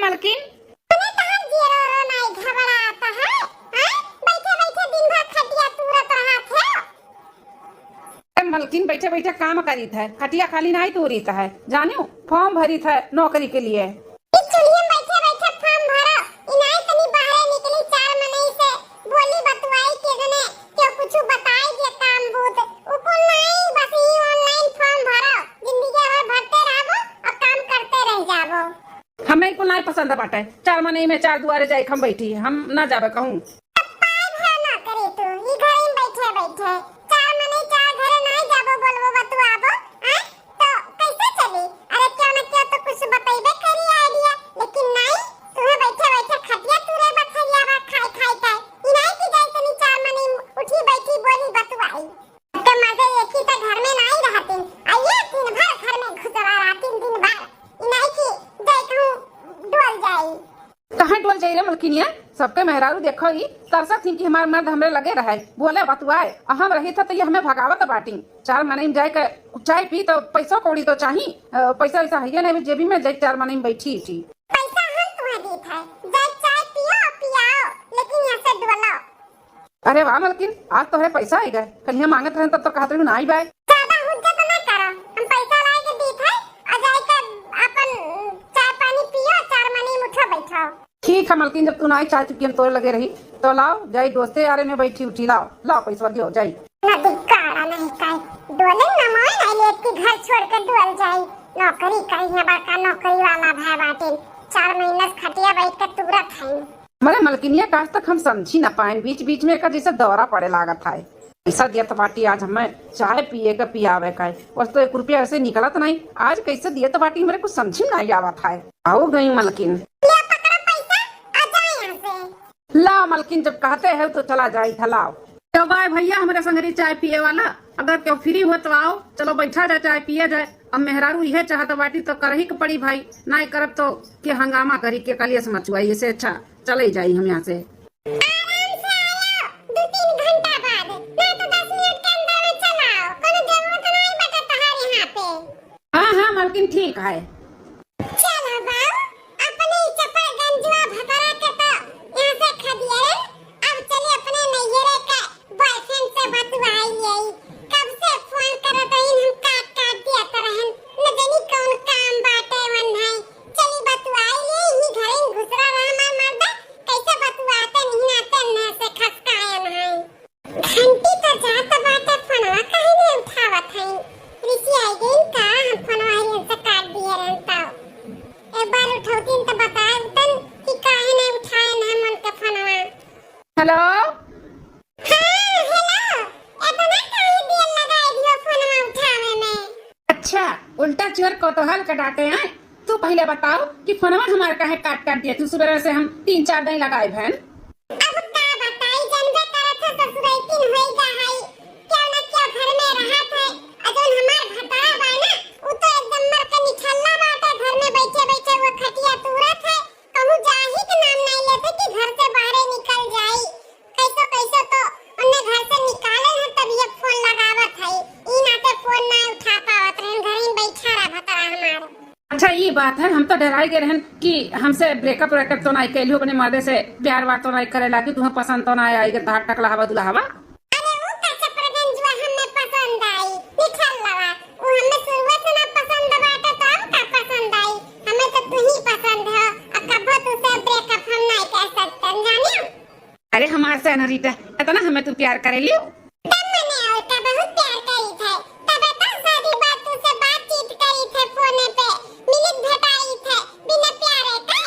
मालकिन। तने कहां जीरो रो नहीं घबरा आता है? हैं? बैठे बैठे दिन भर खटिया तुरत रहा थे। मालकिन बैठे बैठे काम करी था, खटिया खाली नहीं तोड़ी है, जानियो फॉर्म भरी था नौकरी के लिए। इस चुलिए बैठे बैठे फॉर्म भरो, इनाई तनी बाहर निकली चार मनई से बोली बतवाई के जने क्यों कुछ बताई दे काम बूत ऊपर नहीं, बस ही ऑनलाइन फॉर्म भरो, जिंदगी भर भरते रहो और काम करते रह जाओ। हमें को नहीं पसंद बाटे, चार महीने में चार दुआरे जाए हम बैठी, हम ना जावे कहूं। पाई भर ना करे तू ई घर में बैठे बैठे चार मनई चार घरे नहीं जाबो बोलबो बतवाबो, हैं? तो कैसे चली? अरे क्यों ना क्यों तो कुछ बताइबे करी आइडिया, लेकिन नहीं तुम्हें बैठे बैठे खटिया तुरे बथरिया बा खाई खाई खाई इनाई की जाई तनी चार मनई उठी बैठी बोली बतवाई तो मजे एक ही तो घर में नहीं रहती, आइए दिन भर घर में घुसरा रहती दिन भर इनाई की जाई कहूं डोल जाई। कहाँ डोल जाइए मलकिनिया, सबके मेहरारू देखो ही तरसा थी कि हमारे मर्द हमरे लगे रहे बोले बतुआए, हम रही था तो ये हमें भगावत बाटी। चार महीने में जाए के चाय पी तो पैसा कौड़ी तो चाहिए, पैसा वैसा है नहीं जेबी में जाए चार महीने में बैठी थी। पैसा हम तुम्हें दी था, जाए चाय पियो पियाओ, लेकिन यहाँ से डोलो। अरे वाह मलकिन, आज तो है पैसा आई गए, कल यहाँ मांगत रहे तब तो कहते ना आई बाय। ज्यादा हुज्जत न करो, हम पैसा लाए के दी था और जाए के अपन चाय पानी पियो चार महीने में उठो बैठो। ठीक है मलकिन, जब तू ना आई चाय चुकी हम तोड़ लगे रही तो लाओ जाई दोस्ते यारे में बैठी उठी लाओ लाओ पैसा दियो जाई। ना दिक्कत नहीं काई डोले न मोय नहीं ले के घर छोड़ के डोल जाई, नौकरी करी है बड़का नौकरी वाला भाई बाटे, 4 महीने से खटिया बैठ के तुरत है। मरे मलकिनिया आज तक हम समझी ना पाए, बीच बीच में का जैसे दौरा पड़े लागत है। पैसा दिया तो बाटी आज हमें चाय पिए का पियावे का बस, तो 1 रुपया ऐसे निकला तो नहीं, आज कैसे दिया तो बाटी मेरे कुछ समझी नहीं आवत है। आओ गई मलकिन, ले पकड़ो पैसा आ जाए यहाँ से। ला मलकिन जब कहते हैं तो चला जाई था लाओ। तो भाई भैया हमारे संगरी चाय पिए वाला अगर क्यों फ्री हो तो आओ, चलो बैठा जाए चाय पिए जाए। अब मेहरारू यह चाहता बाटी तो कर ही के पड़ी भाई, नहीं करब तो के हंगामा करी के कलिया से मचुआई, इससे अच्छा चले जाई हम यहाँ से। आराम से आयो 2-3 घंटा बाद, नहीं तो 10 मिनट के अंदर में चलाओ, कोनो जरूरत नहीं बटे तहार यहाँ पे। हाँ हाँ मलकिन ठीक है। चलो बाऊ अपने चप्पल गंजवा भतरा के तो यहाँ से खदिए, अब चलिए अपने नैहरे का बॉयफ्रेंड से बतवाइए, कब से फोन करत रही हम काट काट दिया तो रहन न जानी कौन काम बाटे वन है, चली बतवाइए ही घर में घुसरा रहा मर्दा कैसे बतवाते नहीं आते न से खसकायन है। घंटी तो जात बाटे फोनवा कहीं नहीं उठावत है, ऋषि आई गई का हम फोनवा ही से काट दिए रहता, एक बार उठाउतीन तो बताए तन कि काहे नहीं उठाए ना मन के फोनवा। हेलो अच्छा, उल्टा चोर को तो हल कटाते हैं। तू पहले बताओ कि फोनवा हमारे काहे काट काट दिया, तू सुबह से हम 3-4 दिन लगाए बहन। अब का बताई जनबे करत है ससुरैतिन होई जा है, क्यों ना क्यों घर में रहत है, अजन हमार भतरा बा ना उ तो एकदम मर के निठल्ला बाटे, घर में बैठे बैठे वो खटिया तुरत है, कहूं जाही के नाम नहीं लेते कि घर से बाहर निकल जाई, कैसो कैसो तो उन्हें घर से निकाले हैं तब ये फोन लगावत है, ई नाते फोन ना उठा पावत रहन, घर में बैठा रहा भतरा हमार। अच्छा ये बात है, हम तो डराई गए रहन कि हमसे ब्रेकअप ब्रेकअप तो नहीं कैलू, अपने मर्दे से प्यार वार तो नहीं करे लागी, तुम्हें पसंद तो नहीं आएगा तार टकला हवा दुला हवा। अरे वो का चप्रगंजवा हमें पसंद आई निठल लगा, वो हमें शुरुआत से ना पसंद बाटे तो हम का पसंद आई, हमें तो तू ही पसंद है और कभी तुझसे ब्रेकअप हम नहीं कर सकते जानियो। अरे हमारे से अनरीता इतना हमें तू प्यार करे लियो, तब मैंने और का बहुत प्यार करी थे, तब तो सारी बात तुझसे बातचीत करी थे फोन पे, मिनट भेटाई थे बिना प्यारे का।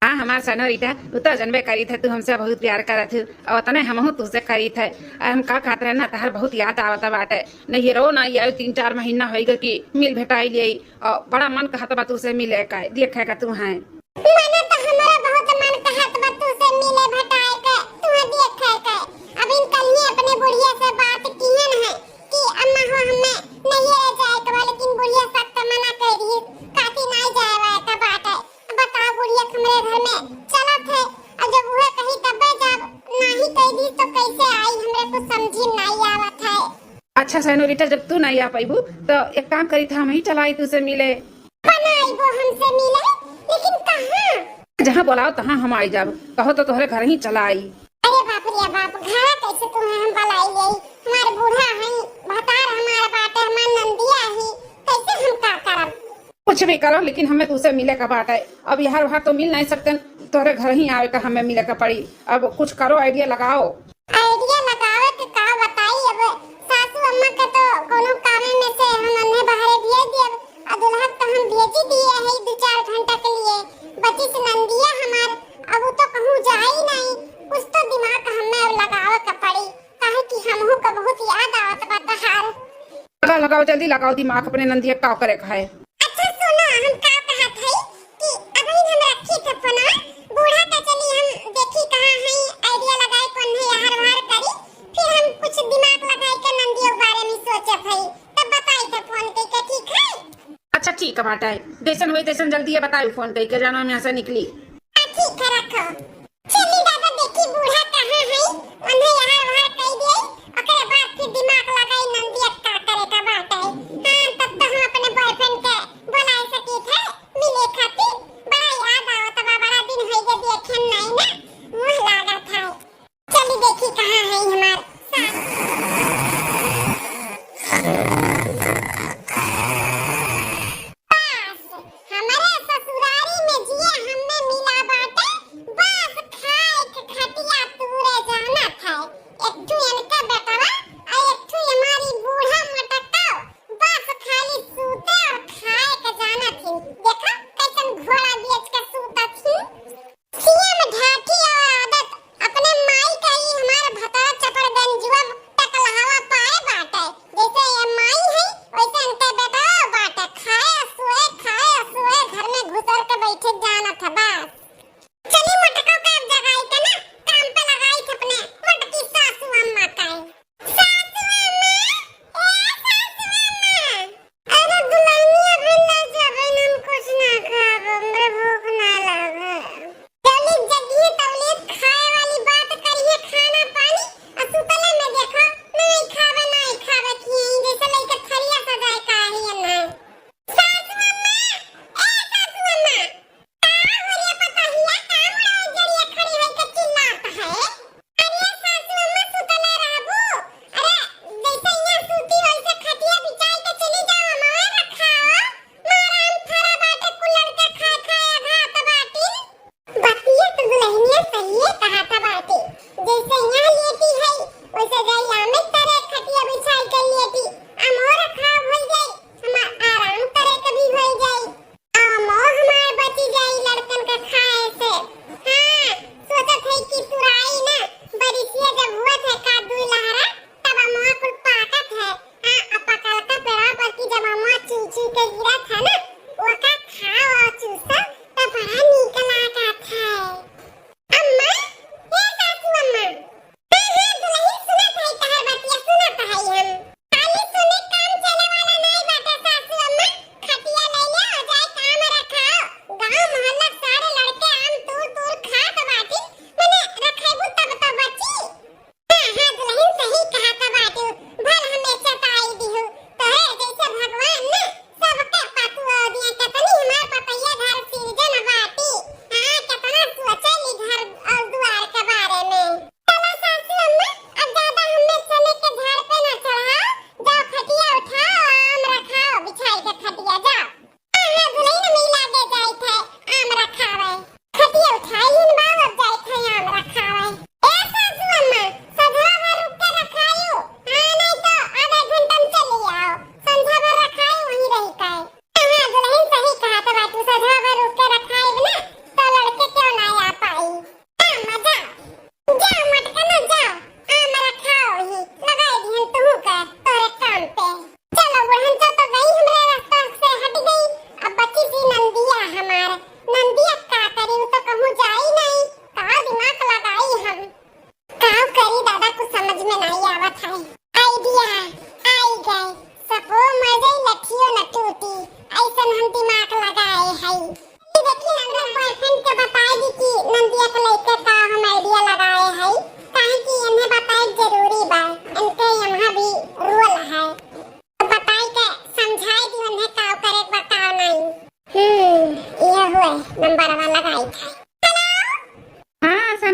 हाँ हमारे सनोरीटा तू तो जनबे करी थे, तू हमसे बहुत प्यार करत थे और तने हमहू तुझसे करी थे। हम का खाते रहे ना तहर बहुत याद आवत बाटे, नहीं रो ना ये 3-4 महीना होई गए कि मिल भेटाई लिये और बड़ा मन कहत बा तुझसे मिले का देखे का तू है। मने तो हमारा बहुत मन कहत बा तुझसे मिले भेटाए के तुम्हें देखे के, अब इन कल ही अपने बुढ़िया से बात किए न है कि अम्मा हो हमें नहीं रह जाए के, लेकिन बुढ़िया सख्त मना कर दी काती नहीं जाए का बात है। बताओ बुढ़िया हमारे घर में चला थे और जब वह कहीं तबे जब नहीं कह दी तो कैसे आई, हमरे कुछ समझी नहीं आवत है। अच्छा सनोरीटा जब तू नहीं आ पाईबू तो एक काम करी था हम ही चलाई तुझसे मिले। बनाई वो हमसे मिले लेकिन कहाँ? जहाँ बुलाओ तहाँ हम आई जाब, कहो तो तोहरे घर ही चला आई। अरे बाप रे बाप, घर कैसे तुम्हें हम बुलाई यही, हमारे बूढ़ा है भतार हमारा बाटे, हमार नंदिया ही, कैसे हम का करब? कुछ भी करो लेकिन हमें तुझसे मिले का बात है। अब यहाँ वहाँ तो मिल नहीं सकते, तोहरे घर ही आवे का हमें मिले का पड़ी। अब कुछ करो, आइडिया लगाओ। आइडिया लगावे के का बताई, अब सासू अम्मा के तो कोनो काम में से हम उन्हें बाहर भेज दिए, और दुल्हा तो हम भेज ही दिए है 2-4 घंटा के लिए। बची से नंदिया हमार, अब वो तो कहूँ जा ही नहीं, कुछ तो दिमाग हमें लगावे का पड़ी, काहे कि हमहू का बहुत याद आवत बा तहार। लगाओ जल्दी लगाओ दिमाग, अपने नंदिया का करे का है। अच्छा सुनो, हम का कहत हई कि अभी हम रखी थे फोना, बूढ़ा का चली हम देखी कहां है, आइडिया लगाए कौन है यार वार करी, फिर हम कुछ दिमाग लगाए के नंदियों के बारे में सोचत हई, तब बताई थे फोन करके, ठीक है? अच्छा ठीक है बाटा है, जैसन हुई तैसन जल्दी बताओ फोन करके, जानो हम यहाँ से निकली। ठीक है रखो। चली दादा देखी बूढ़ा कहां है, उन्हें यार वार कह दे, ओकरे बाद फिर दिमाग लगाई नंदिया का करे का बात है। हां तब तो हम अपने बॉयफ्रेंड के बुला सकी थे मिले खातिर, बड़ा याद आवत बा, बड़ा दिन हो गए देखे नहीं ना, मुंह लागत है। चली देखी कहां है हमार हमारे ससुरारी में जिया हमने मिला बाटे, बस खाए के खटिया तूरे जाना था। एक ठू इनका बेटवा और एक ठू हमारी बूढ़ा मटका, बस खाली सूते और खाए के जाना थी। देखा कैसन घोड़ा बेच के सूता थी। सीएम ढाकी और आदत अपने माई का ही हमारा भतारा चपड़गंजुआ टकलहावा पाए बाटे, जैसे ये माई है वैसे इनका बेटा बाटे, खाए सोए घर में घुसर के बैठे जाना था बस। चली मटका का अब जगाई के ना काम पे लगाई थे अपने मटकी सासू अम्मा का। सासू अम्मा, अरे दुल्हनिया भइला जबन हम कुछ ना खाब, हमरे भूख ना लागे। जल्दी जगिए तवलीत खाए वाली बात करिए, खाना पानी और सुतले में देखो नहीं खावे कि जैसे लइका थरिया सजाए का ही ना। सासू अम्मा, सासू अम्मा, का हो रे पता हिया, का बड़ा जड़िया खड़ी है के चिल्लात है। अरे सासू अम्मा सुतले रहबो, अरे जैसे यहाँ सूती वैसे खटिया बिछाई के चली जाओ, हमारे रखाओ माराम फरा बाटे कुलर के खाए घात बाटी। बतिया तो दुल्हनिया सही है कहा था बाटी, जैसे यहाँ लेटी है वैसे गई में तरह खटिया बिछाई के लेटी, अमोर खाब हो जाए, हम आराम करे कभी हो जाए, अमोर हमारे बची जाए लड़कन का खाए से। हाँ सोचत है कि तुराई ना बरिसिया जब हुआ था का दुई लहरा, तब अमोर कुल पाकत है। हाँ अपकल का पेड़ा पर की जब अमोर चूचू के गिरा था ना, वो का खाओ और चूसा तो बड़ा निकल आता था। अम्मा, हे सासू अम्मा, हाँ दुल्हन सुनत है तहर बतिया, सुनत है हम खाली सुने काम चले वाला नहीं बाटे। सासू अम्मा खटिया ले ले हो जाए काम रखाओ, गांव मोहल्ला सारे लड़के आम तूर खात बाटी, मने रखेबू तब तो बची। हाँ दुल्हन सही कहा था बाटी, भल हमेशा ताई दिहु तोहे जैसे भगवान ने सबके पातुआ दिया, कितनी हमार पपैया घर सीजन बाटी। हाँ कितना सोचेली घर और द्वार के बारे में। चलो सासू अम्मा अब ज्यादा हमें चने के झाड़ पे ना चढ़ाओ, जाओ खटिया उठाओ आम रखाओ बिछाई के खटिया जाओ। हाँ दुल्हन मिला दे जाए थे आम रखावे, खटिया उठाई हिन बाव अब जाए थे आम रखावे। ए सासू अम्मा सधा भर रुक के रखायो, हाँ नहीं तो आधा घंटा में चली आओ, संध्या भर रखायो वहीं रही काए। हाँ दुल्हन सही कहा था बातू, सधा भर रुक के रखाए ना तो लड़के क्यों ना आ पाई। हाँ मजा जाओ मटका ना जाओ, आम रखाओ ही लगाए ध्यान तू का तोरे काम पे। चलो बहन तो गई हमरे रास्ता से हट गई, अब बची सी नंदिया हमार। नंदिया का करी तो कहूँ जाई नहीं, का दिमाग लगाई हम का करी दादा को समझ में नहीं आवत है। आइडिया आई गए, सपो मजे लठियो न टूटी, ऐसन हम दिमाग लगाए है। देखी नंदन बॉयफ्रेंड के बताए दी कि नंदिया को लेके का हम आइडिया लगाए है, काहे कि इन्हें बताए जरूरी बा, इनके यहाँ भी रूल है, तो बताई के समझाई दी उन्हें का करे बताओ नहीं। यह हुए नंबर वाला लगाई था।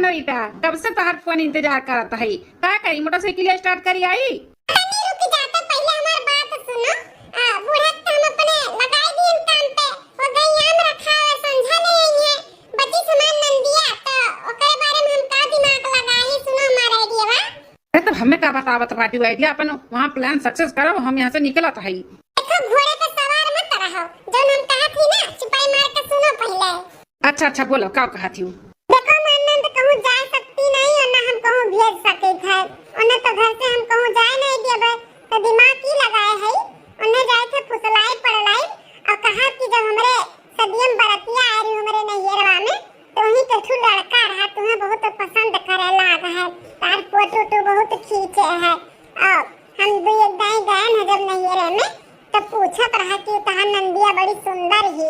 सनोरीटा, कब से तोहर फोन इंतजार करत है। का करी मोटरसाइकिल स्टार्ट करी आई? तनी रुक जाते, पहले हमार बात सुनो। बूढ़ा तो हम अपने लगाई दिए काम पे, हो गई आम रखा है, समझा नहीं है। बची सामान नंदिया, तो ओकरे बारे में हम का दिमाग लगाई, सुनो हमारा आइडिया बा। अरे तब हमें का बतावत बाटी आइडिया अपन वहाँ प्लान सक्सेस करो, हम यहाँ से निकलत है। देखो घोड़े पे सवार मत रहो, जो हम कहा थी ना, छुपाई मार के सुनो पहले। अच्छा बोलो, का कहा थी? देखो मानंद कहूँ जा सकती नहीं और ना हम कहूँ भेज सके थे। उन्हें तो घर से हम कहूँ जाए नहीं देबे, तो दिमाग ही लगाए है। उन्हें जाए थे फुसलाई पड़लाई और कहा कि जब हमरे सदियम बरतिया आ रही हमरे नैयरवा में, तो वही तो ठू लड़का रहा, तुम्हें बहुत पसंद करे लाग है, तार फोटो तो बहुत खींचे है। और हम भी एक दाई गए न जब नैयरे में, तो पूछत रहा कि तहां नंदिया बड़ी सुंदर ही।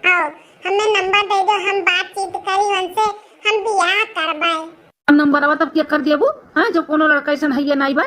और हमें नंबर दे दो, हम बातचीत करी उनसे, हम बियाह करबाए। नंबर आवा तब क्या कर दिया हाँ, जो कोनो लड़का ऐसा है ये नहीं बा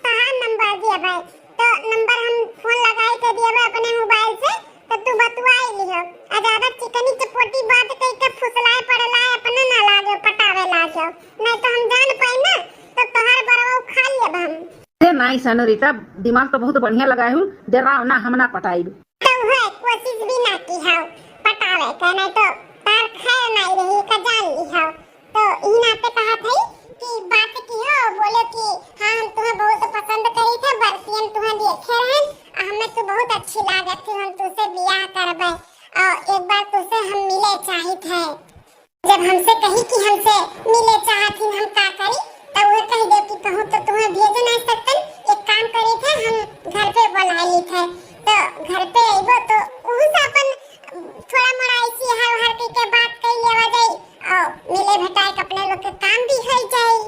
तहां नंबर दिया भाई, तो नंबर हम फोन लगाई के दिया भाई अपने मोबाइल से, तो तू बतवाई लियो। आ ज्यादा चिकनी चपोटी बात कह के फुसलाए पड़ला अपने ना लागे पटावे लागे, नहीं तो हम जान पाई ना, तो तोहर बरवा खा लेब हम। अरे नहीं सनोरीटा, दिमाग तो बहुत बढ़िया लगाए हूँ, डराओ ना, हम ना पटाई। तो है कोशिश भी ना की हाउ पटावे के, नहीं तो तार खैर नहीं रही का जान ली हाउ। तो ई नाते कहा थी कि बात की हो, बोले कि हाँ हम तुम्हें बहुत पसंद करी थे, बरसियन तुम्हें देखे रहे, हमें तो बहुत अच्छी लागत थी, हम तुझसे बियाह करबे और एक बार तुझसे हम मिले चाहिए थे। जब हमसे कही कि हमसे मिले चाहती, हम का करी, तो वो कह दे कि कहूँ तो तुम्हें भेज नहीं सकते, एक काम करे थे, हम घर पे बुला ली थे, तो घर पे आइबो तो उस अपन थोड़ा मोड़ा ऐसी हर के बात कही लेवा जाई और मिले भेटाए के अपने लोग के काम भी हो जाई,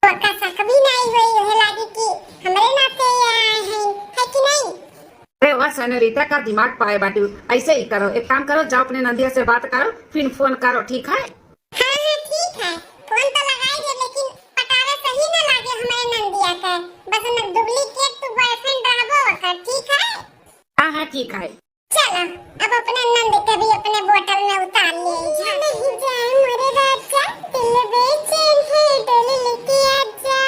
तो का शक भी नहीं होई, ओहे लागी कि हमरे नाते आए हैं, है कि नहीं? अरे वाह सनोरीटा का दिमाग पाए बाटी, ऐसे ही करो, एक काम करो, जाओ अपने नंदिया से बात करो, फिर फोन करो, ठीक है? हाँ ठीक है, फोन तो लगाई दे, लेकिन पटावे सही ना लागे हमारे नंदिया के, बस न डुप्लीकेट तू बॉयफ्रेंड रहबो कर, ठीक है? हाँ ठीक है। चलो अब अपने नंद के भी अपने बोतल में उतार लिए। नहीं जाए मोरे राजा, दिल बेचैन है, डोली लेके आजा।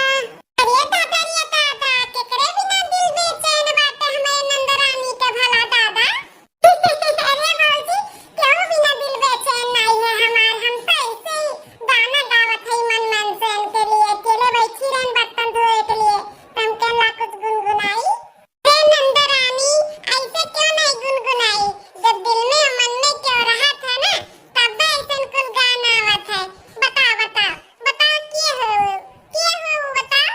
अरे दादा केकरे बिना दिल बेचैन बाटे हमारे नंद रानी के भला दादा। अरे भौजी क्यों बिना दिल बेचैन नहीं है हमार, हम तो ऐसे ही गाना गावत है मन से उनके लिए, अकेले बैठी रहन बर्तन धोए के लिए, हम कहला कुछ गुनगुनाई। नंद रानी ऐसे क्यों नहीं गुनगुनाई, जब दिल में मन में क्यों रहा था ना, तब ऐसा कुछ गाना आवत है। बताओ क्या हो बताओ।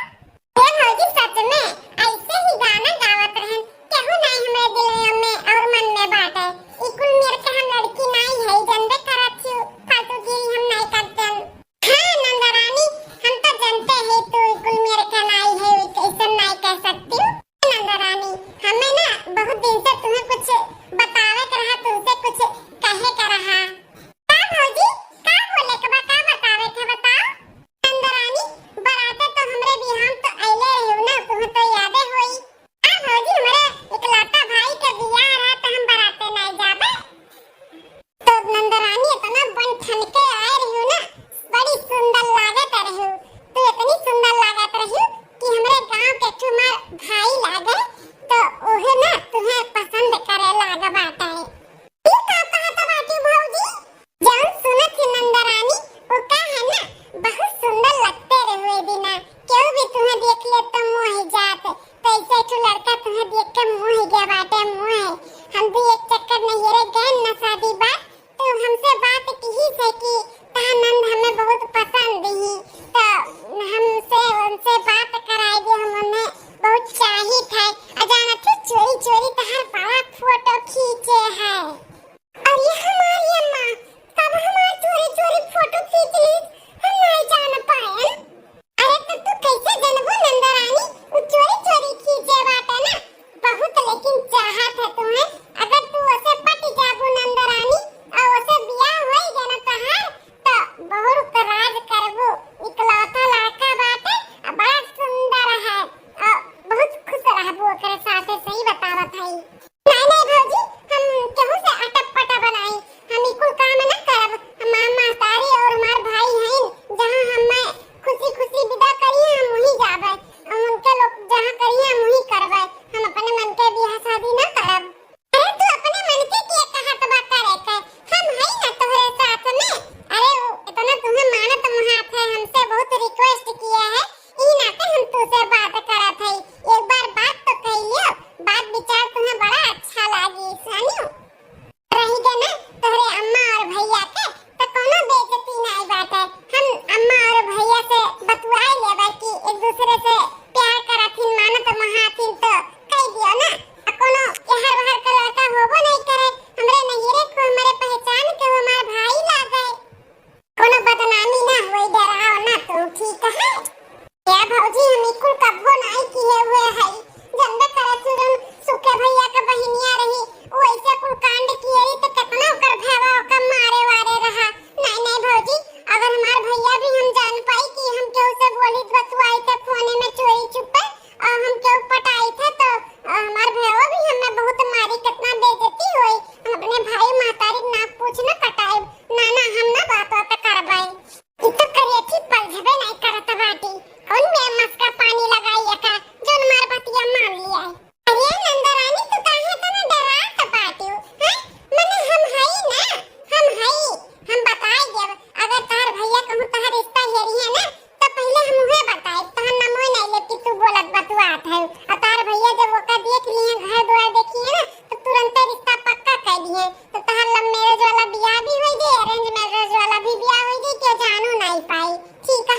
तहार लव मैरिज वाला बियाह भी होई गई, अरेंज मैरिज वाला भी बियाह होई गई, के जानू नहीं पाई। ठीक है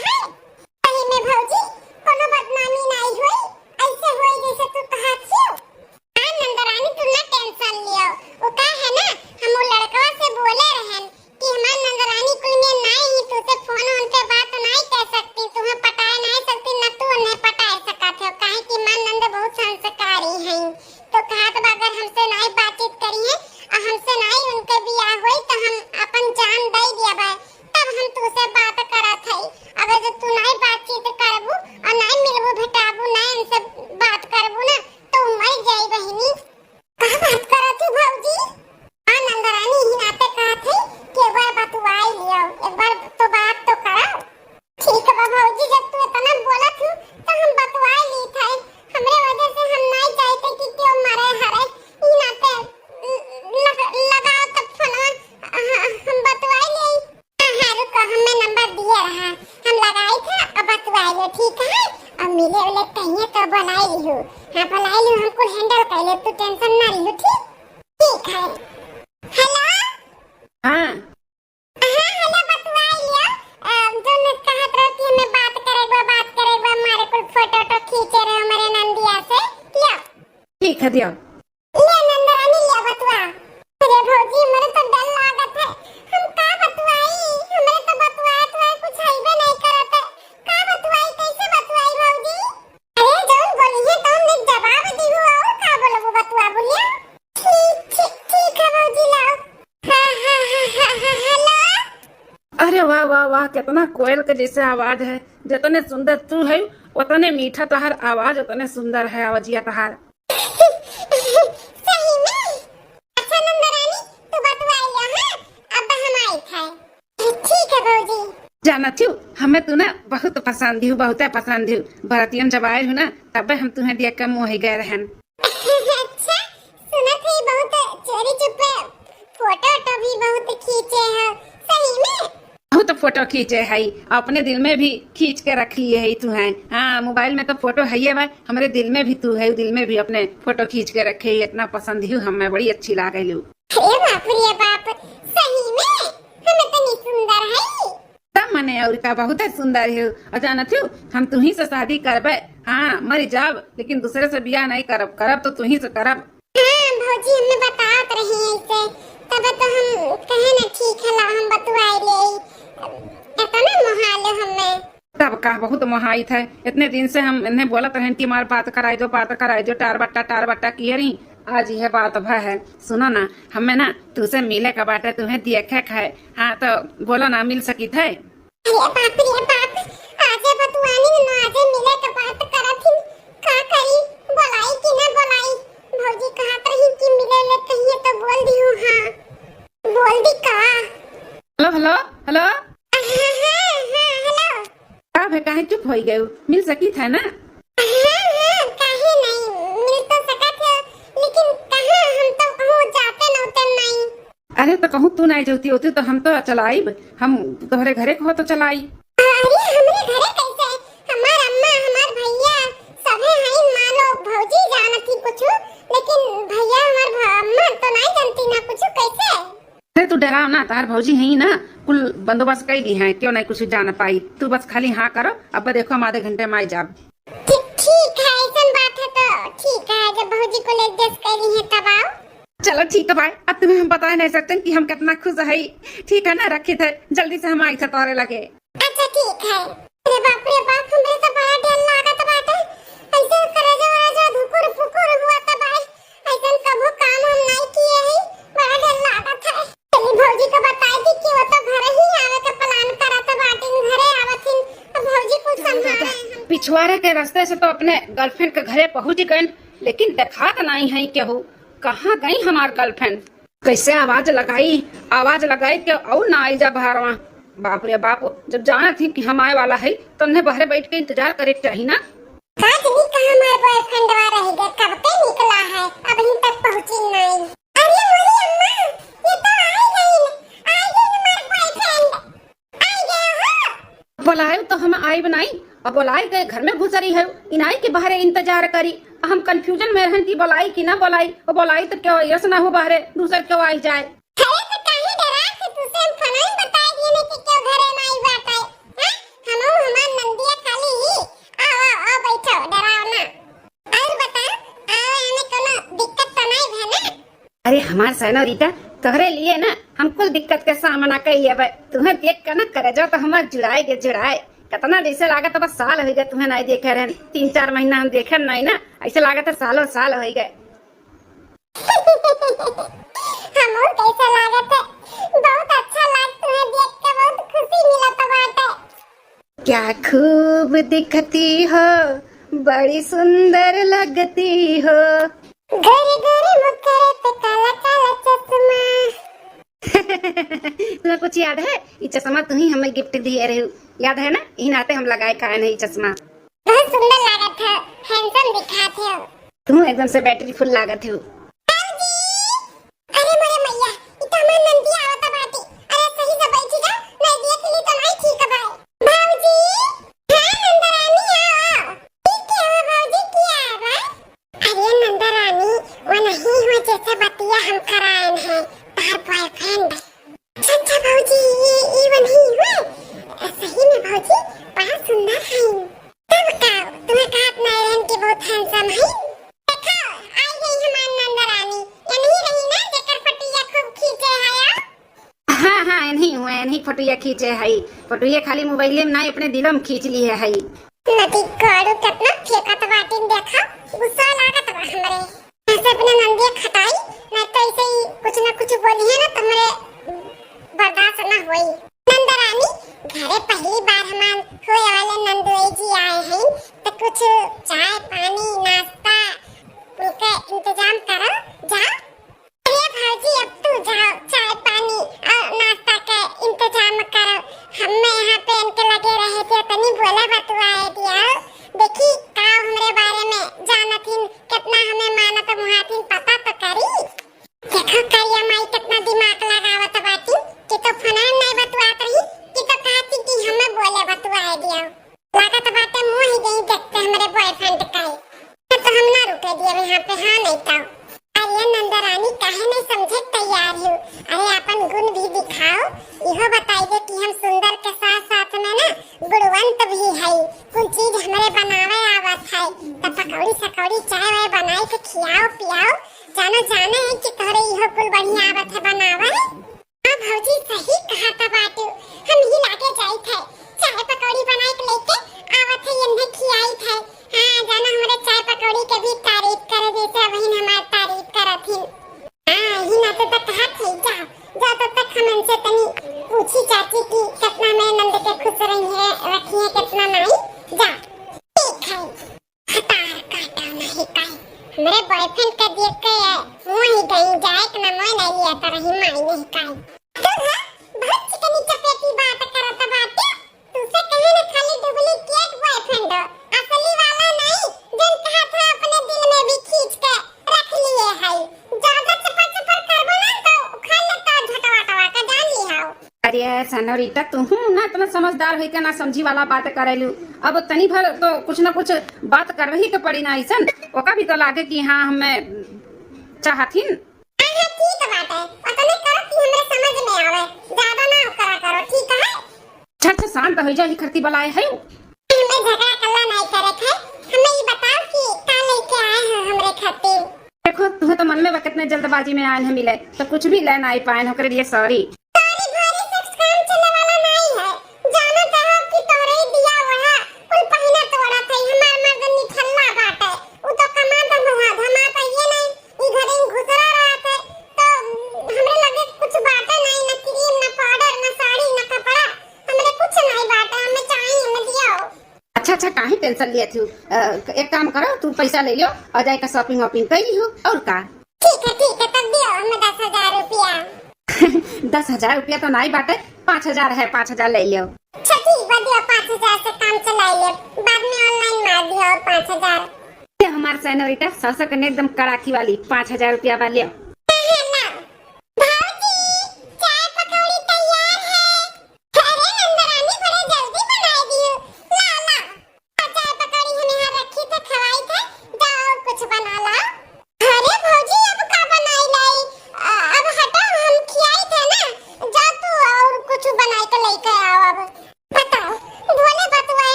सही में भौजी कोनो बदनामी नहीं हुई, ऐसे हुई जैसे तू कहा छियो। हां नंदरानी तू ना टेंशन लियो, वो का है ना हम वो लड़कवा से बोले रहन कि हमार नंदरानी कुल में नहीं ही तुझसे फोन ऑन पे बात नहीं कर सकती, तुम्हें पटाए नहीं सकती ना तू उन्हें पटाए सकत हो, काहे कि मां नंद बहुत संस्कारी हैं। तो कहा तो अगर हमसे नहीं बातचीत करी है और हमसे नहीं उनके बियाह हुई तो हम अपन जान दे दिया तब हम तुझसे बात करत है। अगर जो तू नहीं बातचीत करबू और नहीं मिलबू भेटाबू नहीं उनसे बात करबू ना तो मर जाई बहिनी। कहा बात करत हो भौजी? हां नंदरानी ही नाते कहत है कि एक बार बतवाई लियो, एक बार तो बात तो करो। ठीक है भौजी जब तू इतना बोलत हो तो हम बतवाई ली थे, हमरे वजह से हम नहीं चाहते कि क्यों मरे हरे ई नाते लगाओ तब फोन हम बतवाई ले। हां रुको हमें नंबर दिया रहा हम लगाई था अब बतवाई लो ठीक है। अब मिले वाले कहिए तो बनाई लियो, हां बनाई लियो हमको हैंडल कर ले, तू टेंशन ना लियो ठीक है। हेलो हाँ हां हेलो बतवाई लियो, जो ने कहत रहो कि हमें बात करेगा मारे को फोटो तो खींचे रहे हमारे नंदिया से लियो। ठीक है दियो। ले नंदरानी ले बतवा। अरे भौजी हमारे तो डर लागत है, हम का बतवाई, हमारे तो बतवाए तो कुछ हईबे नहीं करत है, का बतवाई कैसे बतवाई भौजी? अरे जौन बोली है तो हमने जवाब दियो और का बोलबो बतवा बोलिया। ठीक है भौजी लाओ। हां हेलो अरे वाह वाह वाह कितना कोयल के जैसे आवाज है, जितने सुंदर तू है उतने मीठा तहार आवाज, उतने सुंदर है आवाजिया तहार। सही में अच्छा नंदरानी तू बतवाई ले हां अब हम आई थे। ठीक है भौजी। जाना थी हमें तू ना बहुत पसंद हूँ, बहुत पसंद हूँ। बरातियन जब आए हूँ ना तब हम तुम्हें देख कर मोह गए रहन। अच्छा सुना थी बहुत चोरी चुपे फोटो तो भी बहुत खींचे हो सही में? बहुत फोटो खींचे है, अपने दिल में भी खींच के रखी है तू है। हाँ मोबाइल में तो फोटो है ही है, हमारे दिल में भी तू है, दिल में भी अपने फोटो खींच के रखे है। इतना पसंद हूँ हमें, बड़ी अच्छी लागे लू। अरे बाप रे बाप सही में हमें तो नहीं सुंदर है तब मने और का बहुत सुंदर है। और जाना थी हम तुम्ही से शादी करबे, हाँ मरी जाब लेकिन दूसरे से बियाह नहीं करब, करब तो तुम्ही से करब। हां भौजी हमें बतात रही ऐसे तब तो हम कहे ना ठीक है ला हम बतवाई ले इतना मोहाल हमें। तब का बहुत मोहाई था, इतने दिन से हम इन्हें बोलत रहन कि हमारे बात कराई दो टार बट्टा किए रही। आज यह बात है। सुनो ना हमें ना तुझसे मिले का बाटे, तुम्हें देखे है। हाँ तो बोलो ना मिल सकी थे। अरे बाप आजे बतवानी न आजे मिले का बात करत ही का करी बोलाई कि ना बोलाई। भौजी कहत रही कि मिले ले कहिए तो बोल दी हूं। हां बोल दी का हेलो हेलो हेलो हां हेलो का है, काहे चुप हो गए? मिल सकी थे ना? हां काहे नहीं मिल तो सकत है लेकिन कहां हम तो कहूं जाते न उतन नहीं। अरे तो कहूँ तू नहीं जोती होती तो हम तो चलाई, हम तुम्हारे घरे को तो चलाई। अरे हमरे घरे कैसे हमार अम्मा हमार भैया सबे हई मानो भौजी जानत ही कुछ लेकिन भैया हमार अम्मा तो नहीं जानती ना कुछ कैसे। अरे तू डराव ना, तार भौजी है ही ना, कुल बंदोबस्त कर दी है, क्यों नहीं कुछ जान पाई। तू बस खाली हाँ करो, अब देखो हम आधे घंटे में आई जाब। ठीक है ऐसा बात है तो ठीक है, जब भौजी को एडजस्ट कर ली है तब आओ। चलो ठीक है भाई, अब तुम्हें हम बता नहीं सकते कि हम कितना खुश है। ठीक है ना, रखी थे जल्दी से हम आई थे तोरे लगे। अच्छा ठीक है। अरे बाप हमरे तो बड़ा डर लागत बाटे, ऐसे करे जो धुकुर फुकुर हुआ त भाई ऐसा कबो काम हम नहीं किए हैं, बड़ा डर लागत है। चली भौजी को बताई थी कि वो तो घर ही आवे का प्लान करत बाटे, घरे आवथिन अब भौजी कुछ संभाले। पिछवाड़े के रास्ते से तो अपने गर्लफ्रेंड के घरे पहुंच गए, लेकिन देखा तो नहीं है केहू, कहाँ गई हमार गर्लफ्रेंड। कैसे आवाज लगाई कि और ना आई जा बाहरवा। बाप रे बाप, जब जाना थी कि हम आए वाला है तो उन्हें बाहर बैठ के इंतजार करे चाहिए ना। काजनी का हमार बॉयफ्रेंड वा रह गया, कब से निकला है अभी तक पहुंची नहीं। अरे मोरी अम्मा ये तो आई गई हमार बॉयफ्रेंड आई गया हो। बुलाए तो हम आई बनाई, और बुलाई के घर में घुसरी है, इनाई के बाहर इंतजार करी। हम कंफ्यूजन में रहन की बुलाई कि ना बुलाई, और बुलाई तो क्यों यस ना हो बाहर दूसरे क्यों आई जाए। है अरे हमार सैनोरीटा तोहरे लिए ना हम कुल दिक्कत के सामना कर लेबे। तुम्हें देख कर ना करे जो तो हमार जुड़ाए के जुड़ाए कितना जैसे लागत बस साल हो गए तुम्हें नहीं देखे रहे। 3-4 महीना हम देखे नहीं ना, ऐसे लागत है सालों साल हो गए। हमो कैसा लागत है? बहुत अच्छा लाग तुम्हें देख के बहुत खुशी मिलत बाटे। क्या खूब दिखती हो, बड़ी सुंदर लगती हो। गोरी गोरी मुखरे पे काला काला चश्मा। तुम्हें कुछ याद है? ये चश्मा तुम ही हमें गिफ्ट दिए रहे हो, याद है ना? यही नाते हम लगाए खाए नहीं चश्मा। बहुत सुंदर लागत है, हैंडसम दिखाते हो। तुम एकदम से बैटरी फुल लागत हो। अरे मोरे मैया, ई त हमर नंदी आवत बाटी। अरे सही से बैठी जा, नहीं देख ली तो नहीं ठीक बाई। भाऊजी, हां नंदरानी आओ। ठीक है भाऊजी, क्या है? अरे नंदरानी, वो नहीं हो जैसे बतिया हम कराएन है, तार बॉयफ्रेंड। अच्छा भाऊजी, ये वो नहीं हुए? सही में भाऊजी, बहुत सुंदर है। तब का तुम्हें कहा अपना रहन के बहुत हैंडसम है। देखो, आई गई हमार नंदरानी। ये नहीं रही ना जेकर फटिया खूब खींचे है। हाँ हाँ नहीं हुए, नहीं फोटोया खींचे है। फोटोया खाली मोबाइल में नहीं अपने दिलों में खींच ली है। नदी काड़ू कितना फेंकत बाटी देखा, गुस्सा लागत बा हमरे। ऐसे अपने नंदिया खटाई, नहीं तो ऐसे ही कुछ ना कुछ बोली है ना तो मेरे बर्दाश्त ना होई। नंदरानी, घरे पहली बार हमान होए वाले नंदुई जी आए हैं, तो कुछ चाय पानी नाश्ता उनका इंतजाम करो। जा। अरे भाजी, अब तू जाओ, चाय पानी और नाश्ता का इंतजाम करो। हमें यहाँ पे इनके लगे रहे थे, तनी बोला बतवाए दिया। देखी का हमरे बारे में जानथिन, कितना हमें मानत मुहाथिन पता तो करी। देखो करिया माई कितना दिमाग लगावत बाटी, कि तो फनान नहीं बतवात रही, कि तो कहती कि हमें बोले बतवाए दिया। लागत बाटे मुंह ही गई देखते हमारे बॉयफ्रेंड का है। तो हम ना रुके दिए यहाँ पे, हाँ नहीं तो। अरे नंदरानी, काहे नहीं समझे तैयार हो? अरे अपन गुण भी दिखाओ, इहो बताइए कि हम सुंदर के साथ साथ में ना गुणवंत भी है। कुछ चीज हमारे बनावे आवत है, तो पकौड़ी सकौड़ी चाय वाय बनाई के खियाओ पियाओ। जानो जाने है कि तोरे इहो कुल बढ़िया आवत है बनावे। हाँ भौजी, सही कहा था बाटू। हम ही लाके जाई थे, चाय पकौड़ी बनाई के लेके आवत है, इन्हें खियाई थे। हाँ जानो हमारे चाय पकौड़ी के भी तारीफ करे जैसे बहन हमारी तारीफ करथिन। हाँ ही ना तो कहा थे जाओ जाओ, तो तक हम इनसे तनी पूछी चाची की कितना मेरे नंद के खुश रही है रखी है कितना नहीं। जा ठीक है, हतार काटा नहीं काई मेरे बॉयफ्रेंड का देख के मुंह ही गई जाए कि ना मैं नहीं लिया तो रही माई नहीं काई। तो हाँ बहुत चिकनी चपेटी बात करत बाटे। तुझसे कहे ना खाली डुप्लीकेट बॉयफ्रेंड हो, असली वाला नहीं। जन कहा था अपने दिल में भी खींच के रख लिए है। ज्यादा चपर चपर करबो ना तो उखाड़ लेता झटवा का जान लिहाओ। अरे सनोरीटा, तुम ना इतना समझदार होई के ना समझी वाला बात करेलू। अब तनी भर तो कुछ ना कुछ बात कर रही के पड़ी ना ऐसन, ओका भी तो लागे कि हाँ हमें चाहथिन। हाँ ठीक बात है, अतने करो कि हमरे समझ में आवे, ज्यादा ना करा करो, ठीक है? अच्छा शांत हो जा, ही करती बलाए है। हमें झगड़ा कल्ला नहीं करे थे, हमें ये बताओ कि का लेके आए हैं हमरे खातिर। देखो तुम्हें तो मन में कितने जल्दबाजी में आए हैं मिले, तो कुछ भी लेना आई पाए होकर लिए सॉरी। तारी भारी सब काम चलने वाला नहीं है। जानो चाहो कि तोरे दिया वहा कुल पहिना तोड़ा थे, हमार मर्द निठल्ला बाटे। उ तो कमा तो हुआ धमा तो ये नहीं, ई घरे घुसरा रहा थे। तो हमरे लगे कुछ बाटे नहीं, ना क्रीम ना पाउडर ना साड़ी ना कपड़ा, हमरे कुछ नहीं बाटे। हमें चाहिए हमें दियो। अच्छा काहे टेंशन लिए थी? एक काम करो, तू पैसा ले लो और जाके शॉपिंग वॉपिंग कर ली हो और का। ठीक है तब दियो हमें 10,000 रुपया। 10,000 रुपया तो नहीं बाटे, 5,000 है, 5,000 ले लो। अच्छा ठीक है, दियो 5,000 से काम चला ले, बाद में ऑनलाइन मार दियो और 5,000। ये हमारे सैनोरीटा सासा कने एकदम कड़ाकी वाली 5,000 रुपया वाले।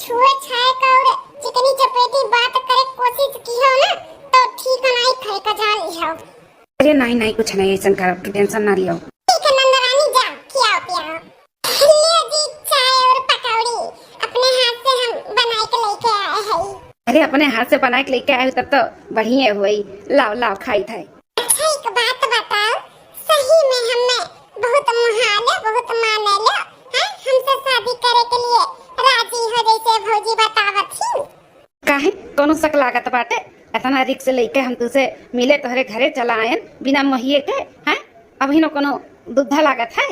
छुए छाए का और चिकनी चपेटी बात करे कोशिश की हो ना तो ठीक नहीं खाए का जान लियो। अरे नहीं नहीं कुछ नहीं ऐसा कर, टेंशन ना लियो। ठीक है नंदरानी जाओ खियाओ पियाओ। लियो जी चाय और पकौड़ी अपने हाथ से हम बना के लेके आए हैं। अरे अपने हाथ से बना के लेके आए हो तब तो बढ़िया हुई। लाओ लाओ खाई थाई। अच्छा एक बात बताओ, सही में हमें बहुत मुहाले बहुत माने लो हैं, हमसे शादी करे के लिए राजी हो जैसे भौजी बतावत थी। काहे कोनो शक लागत बाटे? इतना रिक्स लेके हम तुझसे मिले तोहरे घरे चला आए बिना मोहिए के हैं? अभी न कोनो दुधा लागत है?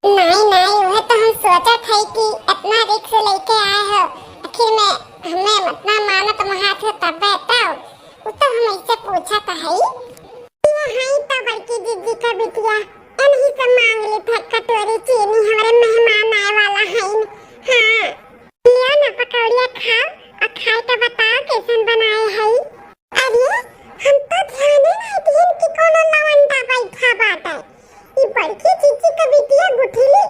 नहीं नहीं वह तो हम सोचा था कि इतना रिक्स लेके आए हो, आखिर में हमें इतना मानत महात हो तब बताओ। वो तो हम इससे पूछा था है हां तो बड़की दीदी का बिटिया इन्हीं से मांग ली था कटोरी चीनी, हमारे मेहमान आए वाला है। हां लिया ना पकौड़िया खाओ और खाए के बताओ कैसे बनाए है। अरे हम तो ध्यान नहीं दिए कि कोनो लवंडा बैठा बाटे। ये बड़की चीची का बिटिया गुठीली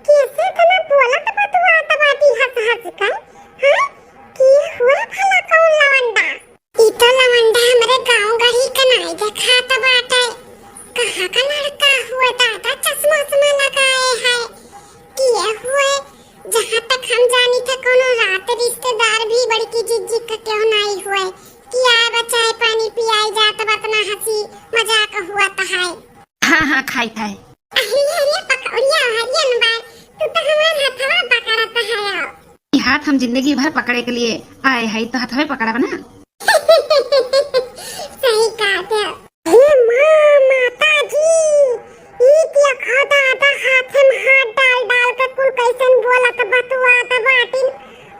कैसे तना बोलत बतवात बाटी हंस हंस कर। हां की हुआ भला कौन लवंडा? ई तो लवंडा हमारे गांव गढ़ी का नहीं दिखाता बाटे। कहां का लड़का हुआ दादा चश्मा उस्मा लगाए है किए हुए। जहां तक हम जानी थे कोनो रात रिश्तेदार भी बड़की जीजी का क्यों नहीं हुए कि आए बचाए पानी पियाई जात बतना हंसी मजाक हुआ था है। हाँ हाँ खाई थाई। अरे पकौड़िया हरियन बार तू तो हमारे हथवा पकड़ता है। ये हाथ हम जिंदगी भर पकड़े के लिए आए हैं तो हाथ में पकड़ा बना। सही कहते हो। हे माँ माता जी ये क्या खाता आता हाथ में हाथ डाल डाल के कुल कैसन बोलत बतवात बाटिन।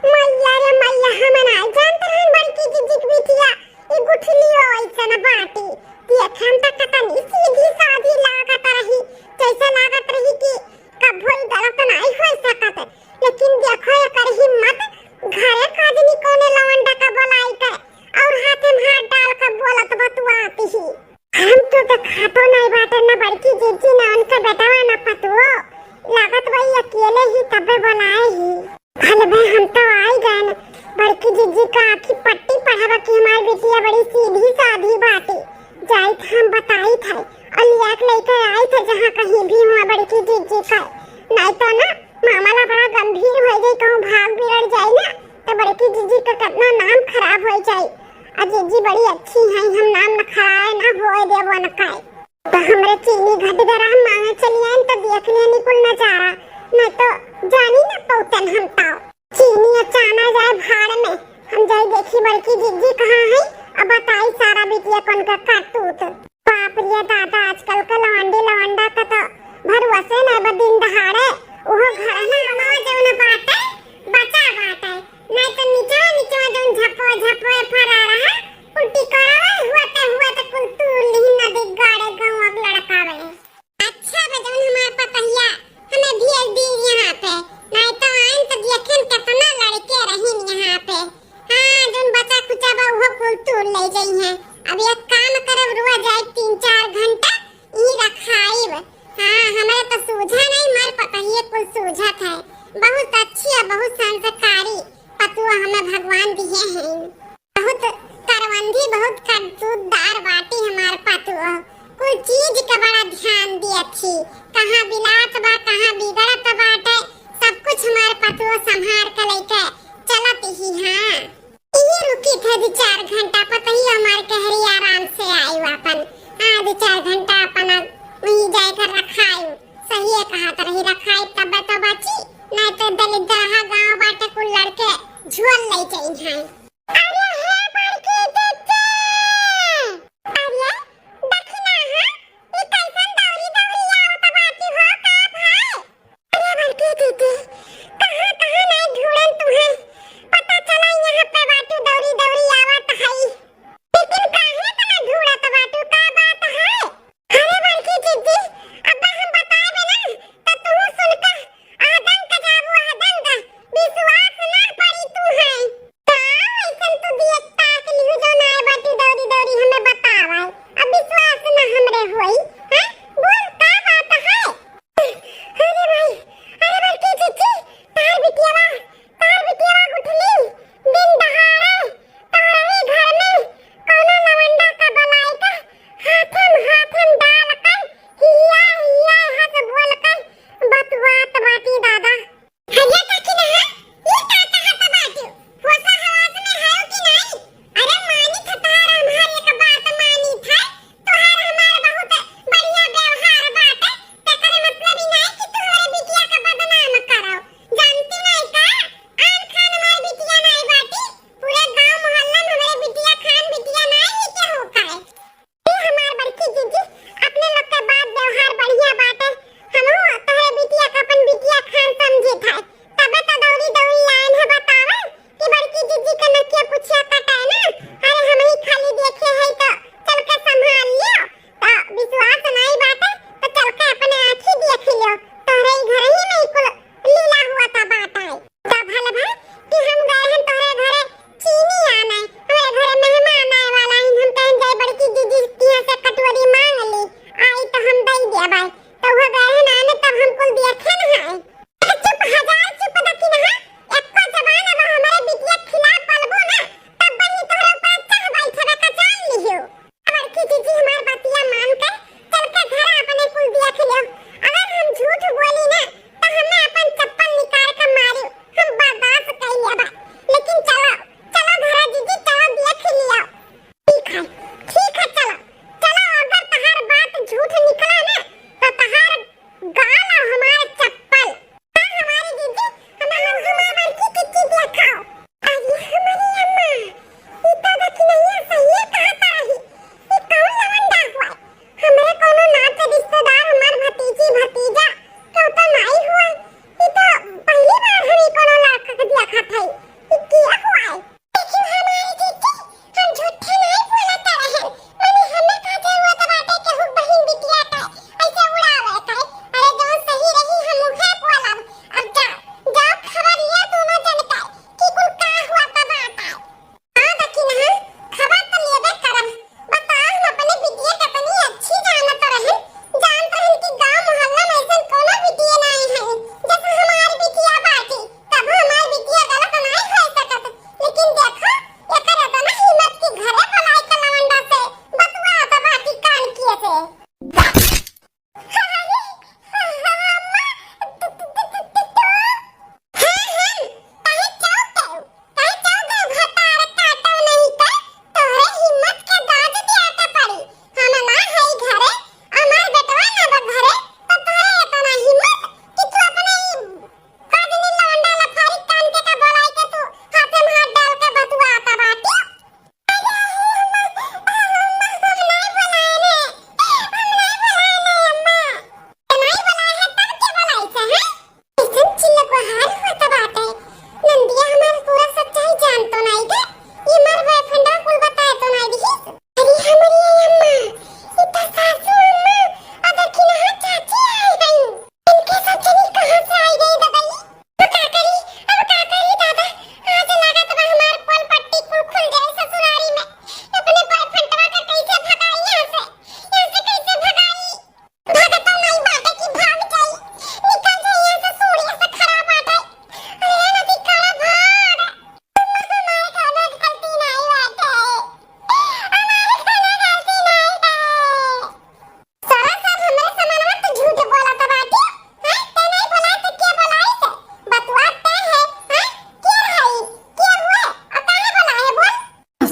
मैया रे मैया हम ना जानते हैं बड़की जीजी की बिटिया ये गुठली हो ऐसा बाटी देखम तक कतनी सीधी सादी लागत रही, जैसे लागत रही कि कभी गलत नहीं हो सकत। लेकिन देखो एकर हिम्मत घरे काजनी कोने लवंडा का बोलाई के और हाथ में हाथ डाल के बोलत बतवाती ही। हम तो खातो नहीं बाटे ना बड़की जीजी ना उनका बेटावा ना पतुओ, लागत वही अकेले ही तबे बोलाए ही। भले भाई हम तो आई गए बड़की जीजी का आखी पट्टी पढ़ावा कि हमारी बिटिया बड़ी सीधी सादी बाटी जाई था हम बताई थे और लिया के लेकर आई थे जहाँ कहीं भी हुआ बड़की जीजी का। नहीं तो ना मामला बड़ा गंभीर हो जाए, कहूँ भाग बिगड़ जाए ना तो बड़की जीजी का कितना नाम खराब हो जाए। और जीजी बड़ी अच्छी है, हम नाम न खराए ना हो देवो न काए। तो हमरे चीनी घट गरा हम मांगे चली आए तो देख लिया निकुल नजारा, नहीं तो जानी ना पौतन हम ताओ चीनी अचाना जाए भाड़ में। हम जाए देखी बड़की जीजी कहाँ है अब बताई सारा बिटिया कौन का करतूत। बाप रे दादा आजकल का लवंडा का तो भरोसे न बदिन दहाड़े ओहो घर ना हमारा जौन बाटे बचा बाटे नहीं तो नीचे जौन झपो फरा रहा उल्टी करावे हुआ तो कुल तूर ली नदी गाड़े गांव अब लड़कावे। अच्छा बजौन हमारे पतहिया हमें भेज दी यहाँ पे, नहीं तो आइन तो देखें कितना लड़के रहीन यहाँ पे। हाँ जौन बचा कुचा बा वो कुल तूर ले जाई हैं। अब एक काम करब रुआ जाए 3-4 घंटा यही रखाइब। हाँ हमारे तो सूझा नहीं मर पतहिए कुल सूझत है। बहुत अच्छी है बहुत संस्कारी पतुआ हमें भगवान दिए हैं। बहुत करवंदी बहुत करतूतदार बाटी हमार पतुआ, कोई चीज का बड़ा ध्यान दी अच्छी। कहाँ बिलात बा कहाँ बिगड़त बाटे सब कुछ हमार पतुआ संभाल के लेके चलत ही। हाँ ये रुकी थे 2-4 घंटा पता ही हमारे कहरी आराम से आई अपन। हाँ 2-4 घंटा अपन वहीं जाकर रखाई। सही है कहा तो रही रखाई तब तो बची, नहीं तो दलिद्र गांव बाटे कुल लड़के झोल ले जाई हैं। अरे हे बड़की दीदी अरे दखना है ये कैसन दौरी आवत बाटी हो का भाई। अरे बड़की दीदी कहां नहीं ढूंढन तुम्हें पता चला यहाँ पे बाटू दौरी आवत है, लेकिन काहे तना ढूंढत बाटू का बात है। अरे बड़की दीदी अब हम बतावे ना तो तू सुनकर आदंक जाबू आदंक विश्वास ना पड़ी तू है।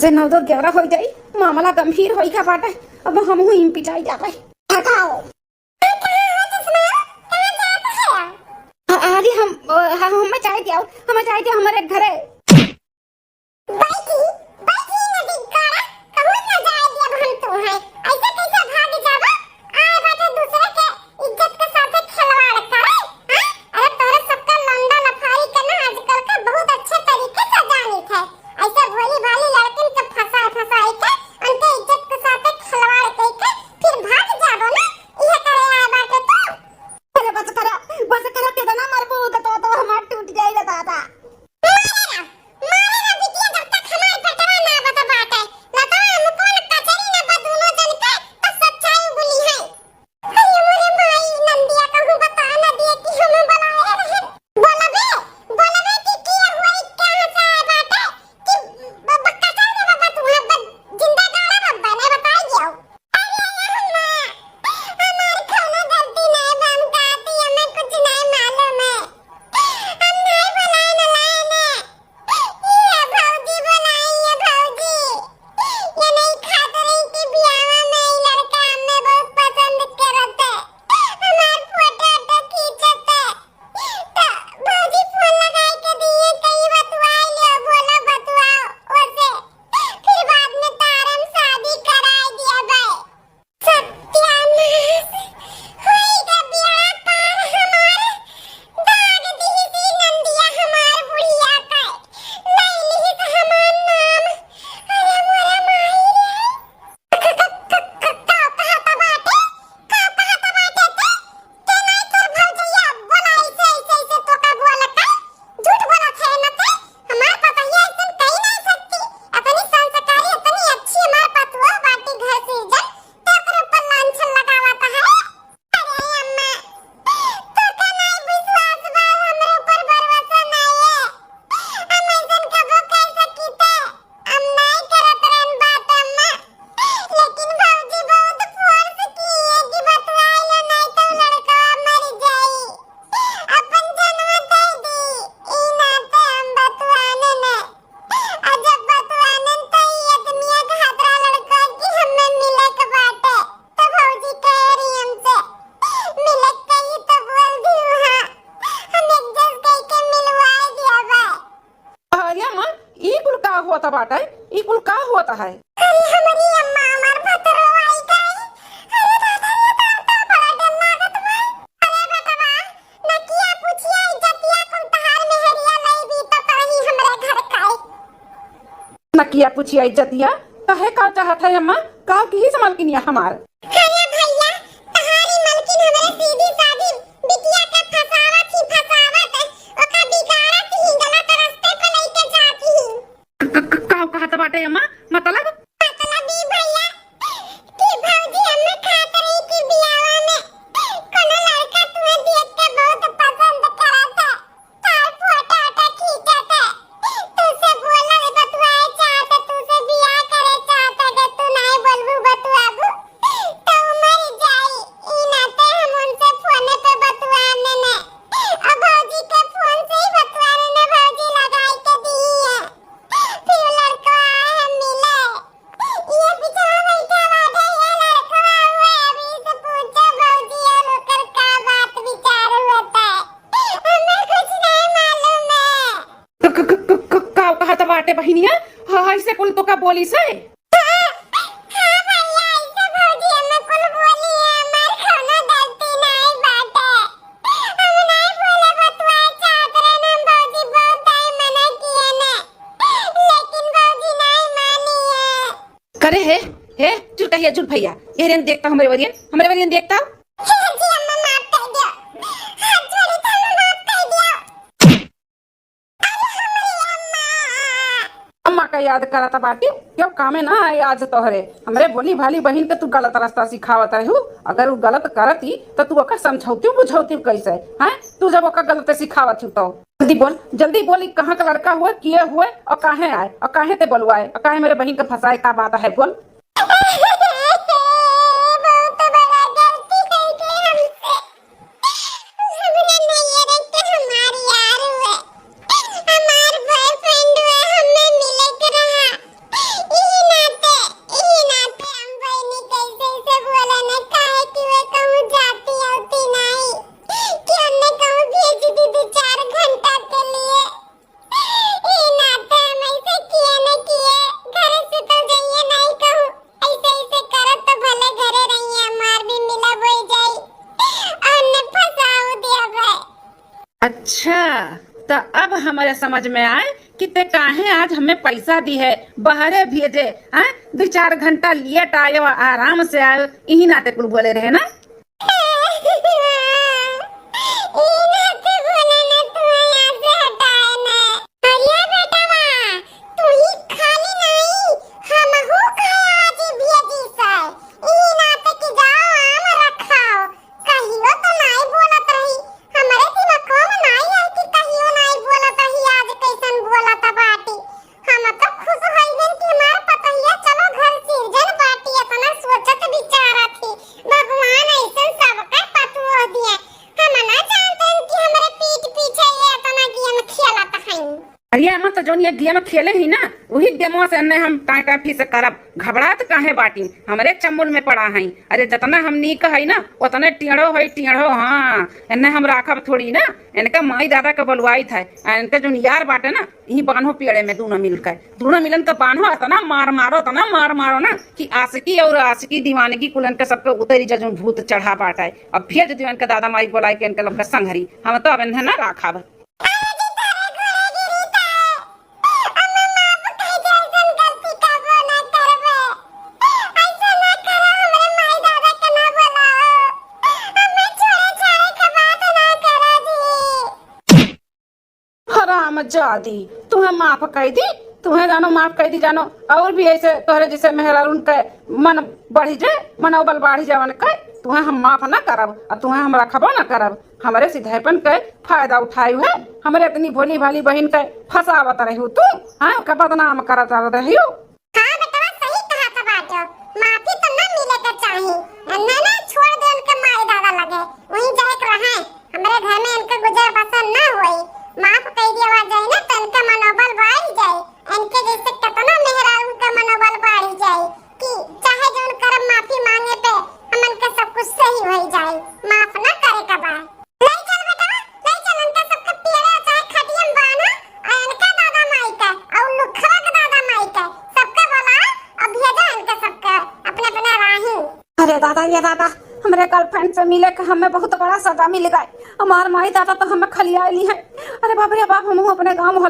से 9-11 हो जाई, मामला गंभीर होई का बाटे। अब हम हुई पिटाई जावे। अरे हम चाय दिया, हम चाय दिया हमारे घरे। बैठी बैठी नदी काड़ा कहूं ना जाए दिया हम तो है ऐसे कैसे भाग जावा आए बाटे दूसरे के इज्जत के साथे खिलवाड़ करे। हां अरे तोरे सबका लंडा लफारी करना आजकल का बहुत अच्छे तरीके से जानित है। ऐसे भोली भाली लड़किन के फसाए के उनके इज्जत के साथे खिलवाड़ करके फिर भाग जाबो ना ये करे आए बाटे तो। अरे बस करा के ना मरबो तो हमार टूट जाएगा दादा। होता बाटा है, ई कुल का होता है? अरे हमारी अम्मा हमार भतरो आई गई। अरे दादा ये तो बड़ा डर लागत बा। अरे बेटवा नकिया पूछिया इज्जतिया कुल तहार मेहरिया लई भी तो कहीं हमरे घर काई। नकिया पूछिया इज्जतिया कहे का चाहत है अम्मा? का की समलकिनिया हमार? अरे भैया तहारी मलकिन हमरे सीधी सादी बिटिया के फसावत ही फसावत ओका बिगाड़त ही गलत रास्ते पे लेके जाती ही। का कहत बाटे अम्मा? मतलब ई भैया कि भौजी हमें खात रही कि बियावा में कोनो लड़का तुम्हें देख के बहुत पसंद करत है, तार फोटो ओटो खींचत है, तुझसे बोला बतवाए चाहत, तुझसे बियाह करे चाहत, अगर तू नहीं बोलबू बतवाबू तो मर जाई। ई नाते हम उनसे फोन पे बतवाने ने अब भौजी के फोन से ही बतवाने ने भौजी लगाई के दी है। फिर लड़का है मिले ये बेचारा बैठा बाटे ये लड़का हुआ अभी से पूछो भौजी और ओकर का बात विचार होता है हमें कुछ नहीं मालूम है। का कहत बाटे बहिनिया? हां ऐसे कुल तो का बोली से हाँ भैया ऐसे भौजी हमें कुल बोली है हमार खाना गलती नहीं बाटे हम नहीं बोले बतवाए चाहत रहे हम भौजी बहुत टाइम मना किए ने लेकिन भौजी नहीं मानी है। करे है चुप कहिया चुप भैया एहरन देखता हमरे वरियन देखता जी अम्मा माफ कर दियो हाथ जोड़ी थाने माफ कर दियो। अरे हमारी अम्मा अम्मा का याद करता बाटी क्यों कामे ना आए आज तोहरे हमरे बोली भाली बहन के तू गलत रास्ता सिखावत रहू। अगर वो गलत करती तो तू ओकर समझौती बुझौती कैसे हैं? तू जब ओकर गलत सिखावत तो जल्दी बोल कहाँ का लड़का हुआ किए हुए और काहे आए और काहे ते बोलवाए और काहे मेरे बहन के फंसाए का बात है बोल। बहुत बड़ा गलती हो गई हमसे हमने नहीं रखते हमारी यार हुए हमार बॉयफ्रेंड हुए हमें मिले के रहा अच्छा, तो अब हमारे समझ में आए कि ते काहे आज हमें पैसा दी है, बहरे भेजे हैं, 2-4 घंटा लेट आयो, आराम से आयो, यही नाते कुल बोले रहे ना। अरे हम तो जोन ये गेम खेले ही ना, वही गेमों से अन्ने हम टाटा फी से करब, घबरात काहे बाटी, हमरे चम्मुल में पड़ा है। अरे जितना हम नीक है ना उतने टेढ़ो है टेढ़ो। हाँ, इन्ने हम राखब थोड़ी ना, इनका माई दादा का बलवाई था, इनके जो यार बाटे ना, यही बांधो पेड़े में दोनों मिलकर, दोनों मिलन तो बांधो, इतना मार मारो ना कि आशिकी और आशिकी दीवानगी कुलन के सबके उतरी जो भूत चढ़ा बाटा है। अब फिर जो इनके दादा माई बोलाई के इनके लोग संघरी, हम तो अब इन्हें ना राखब। जादी तुम्हें माफ कर दी, तुम्हें जानो माफ कर दी जानो, और भी ऐसे तोहरे जैसे मेहरारून के मन बढ़ी जाए, मनोबल बढ़ी जावन के, तुम्हें हम माफ ना करब और तुम्हें हम रखबो ना करब। हमारे सीधेपन के फायदा उठाई है, हमारे इतनी भोली भाली बहन के फसावत रही तू, हाँ का बदनाम करत रही। हाँ बेटा सही कहा था बाटो, माफी तो ना मिले के चाहिए, ना छोड़ दे उनके माई दादा लगे, वहीं जाए के रहे, हमारे घर में इनके गुजर बसर ना होई, माफ कह दिया जाए ना तो इनका मनोबल बढ़ जाए, इनके जैसे कितना मेहरारू का मनोबल बढ़ जाए कि चाहे जो उनकर माफी मांगे पे हमन के सब कुछ सही हो जाए, माफ ना करे का बा। ले चल बेटा, ले चल इनका सबके पेड़े चाहे खटियम बाना, और इनका दादा माई का और लुखरा का दादा माई का सबके बोला और भेजा इनके सबके अपने अपने राही। अरे दादा ये दादा, हमारे गर्लफ्रेंड से मिले के हमें बहुत बड़ा सजा मिल गए, हमार माई दादा तो हमें खलिया ली है। अरे बाप रे बाप, हम अपने गाँव